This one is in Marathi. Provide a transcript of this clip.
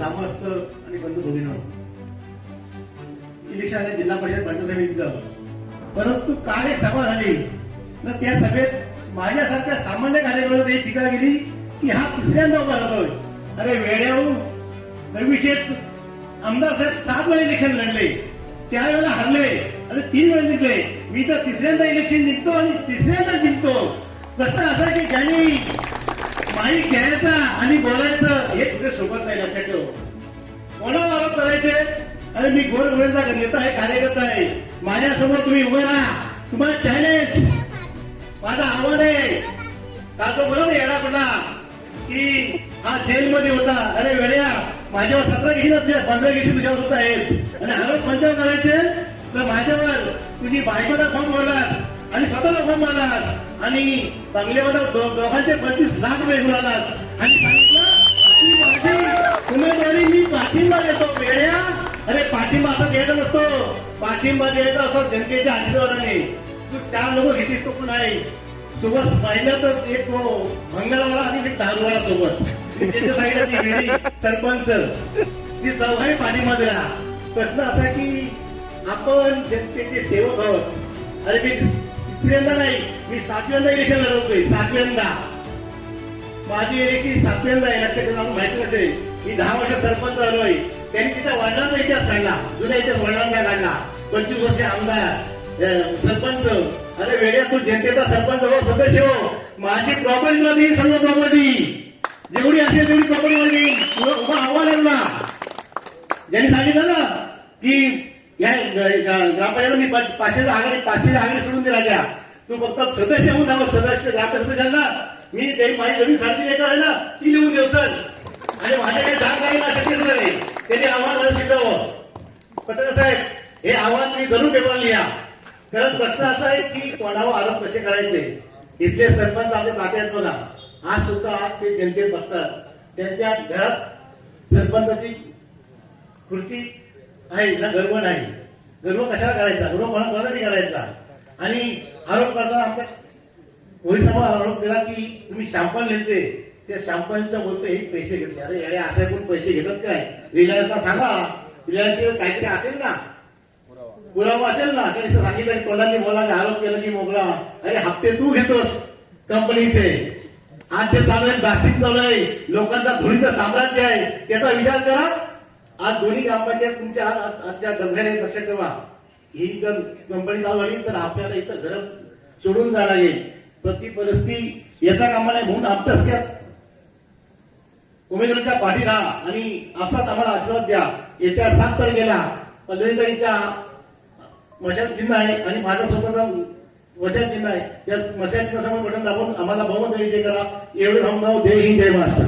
ग्रामस्थ आणि बंधू भगिनी, इलेक्शन जिल्हा परिषद पंचायत समितीचं, परंतु काल एक सभा झाली ना, त्या सभेत माझ्यासारख्या सामान्य कार्यकर्त्यावर एक टीका केली की हा तिसऱ्यांदा उभा राहतोय. अरे वेड्याहून नवीशेत आमदार साहेब 7 वेळा इलेक्शन लढले, 4 वेळा हरले आणि 3 वेळा जिंकले. मी तर तिसऱ्यांदा इलेक्शन जिंकतो आणि तिसऱ्यांदा जिंकतो. प्रश्न असा की ज्यांनी माईक घ्यायचा आणि बोलायचं हे तुझे सोबत नाही, लक्षात ठेव. कोणावर आरोप करायचे? अरे मी गोरगरिबाचा नेता आहे, कार्यकर्ता आहे, माझ्यासमोर तुम्ही उभे राहा, तुम्हाला चॅलेंज, माझं आव्हान आहे. काल तो बरोबर येडा पडला की हा जेलमध्ये होता. अरे वेड्या, माझ्यावर 17 केशी 15 केशी तुझ्यावर सुद्धा आहेत आणि आरोप पंचावर करायचे तर माझ्यावर तुझी बायकोचा फॉर्म भरलास आणि स्वतःचा फॉर्म भरलास आणि बंगल्यावर दोघांचे 25 लाख रुपये घेऊन आलास आणि सांगितलं की माझी उमेदवारी मी पाठिंबा देतो. वेड्या, अरे पाठिंबा असा द्यायचा नसतो, पाठिंबा द्यायचा असं जनतेच्या आशीर्वादाने. तू 4 लोक घेतीस तो पण आहे सोबत, पाहिलं तर एक मंगलवाला आणि एक दारूवाला सोबत, त्याच्या साईडला ती वेळी सरपंच, ती चौघाही पाठीमध्ये राहा. प्रश्न असा की आपण जनतेचे सेवक आहोत. अरे मी तिसऱ्यांदा नाही, मी 7व्यांदा इलेक्शन लढवतोय, 7व्यांदा. माझी इलेक्शन 7व्यांदा आहे, लक्षात ठेवून माहिती नसेल. मी 10 वर्ष सरपंच झालोय. त्यांनी तिच्या वडिलांचा इतिहास काढला, जुन्या इतिहास वडिलांचा काढला. 25 वर्ष आमदार, सरपंच. अरे वेड्या, तू जनतेचा सरपंच हो, सदस्य हो. माझी प्रॉपर्टी मध्ये सर्व प्रॉपर्टी जेवढी असेल तेवढी प्रॉपर्टी मध्ये उभा आव्हान आहे ना. ज्यांनी सांगितलं ना की या ग्रामपंचायत मी 500 आघाडी सोडून दिला द्या, तू फक्त सदस्य होऊन जावं. सदस्य ग्रामपंचायत सदस्यांना मी काही माझी जमीन 3.5 एकर आहे ना, ती लिहून देऊ चल. आणि माझ्या काही जाग नाही ना, शक्यच नाही. त्यांनी आव्हान मला शिकवलं. पत्रकार साहेब, हे आव्हान तुम्ही जरूर पेपर लिहा. कारण प्रश्न असा आहे की कोणावर आरोप कसे करायचे. इथले सरपंच आपले ताते आहेत बघा, आज सुद्धा आज ते जनतेत बसतात. त्यांच्या घरात सरपंचाची खुर्ची आहे ना, गर्व नाही. गर्व कशाला करायचा? गर्व कोणासाठी करायचा? आणि आरोप करताना आमच्या पोलिसांवर आरोप केला की तुम्ही शॅम्पल नेते, त्या शॅम्पलच्या बोलते हे पैसे घेतले. अरे अरे, असे कोण पैसे घेतात काय? रिलायन्सला सांगा, रिलायन्सचे काहीतरी असेल ना, पुरावा असेल ना. त्यांनी सांगितलं की कोणाने बोला, आरोप केला की मोकळा. अरे हप्ते तू घेतोस कंपनीचे. आज जे चालू आहे प्लास्टिक चालू आहे, लोकांचा धुळीचं साम्राज्य आहे, त्याचा विचार करा. आज दोन्ही ग्रामपंचायत तुमच्या आजच्या दंगल्याने लक्षात ठेवा. ही जर कंपनी चालू झाली तर आपल्याला इथं घर सोडून जायला येईल. तर ती परिस्थिती येता कामा नये म्हणून आमच्या उमेदवारांच्या पाठी राहा आणि असाच आम्हाला आशीर्वाद द्या. येत्या 7 तारखेला पल्लवीताईंच्या मशाल चिन्ह आहे आणि माझा स्वतःचा मशाल चिन्ह आहे. त्या मशाल चिन्हासमोर बटन दाबून आम्हाला बहुमत विजय करा. एवढे थांबून जय हिंद, जय महाराष्ट्र.